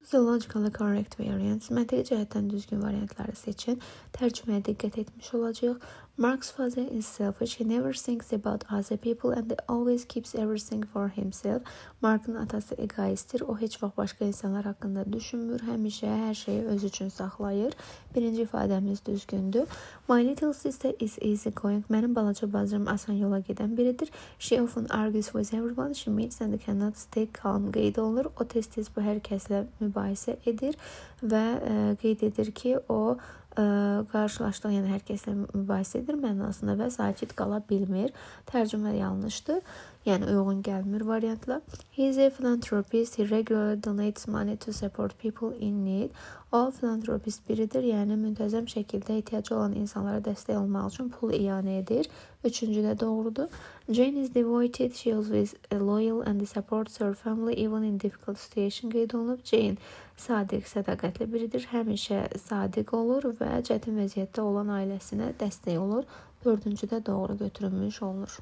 The logically correct variants. Məntiqi cəhətdən düzgün variantları seçin. Tərcüməyə diqqət etmiş olacağıq. Mark's father is selfish. He never thinks about other people and always keeps everything for himself. Mark'ın atası egoistdir. O heç vaxt başqa insanlar haqqında düşünmür. Həmişə hər şeyi öz üçün saxlayır. Birinci ifadəmiz düzgündür. My little sister is easy going. Mənim balaca bacım asan yola gedən biridir. She often argues with everyone she meets and cannot stay calm. Qeyd olunur. O tez-tez bu hər kəslə mübahisə edir və qeyd edir ki, o qarşılaşdığı, yəni hər kəslə mübahisə edir mənasında və sakit qala bilmir. Tərcümə yanlışdır. Yəni uyğun gəlmir variantla. He is a philanthropist. He regularly donates money to support people in need. O filantropist biridir, yəni müntəzəm şəkildə ehtiyacı olan insanlara dəstək olmaq üçün pul iyanə edir. Üçüncü də doğrudur. Jane is devoted. She always loyal and supports her family even in difficult situation. Qeyd olunub. Jane sadiq, sədaqətli biridir. Həmişə sadiq olur və çətin vəziyyətdə olan ailəsinə dəstək olur. Dördüncü də doğru götürülmüş olunur.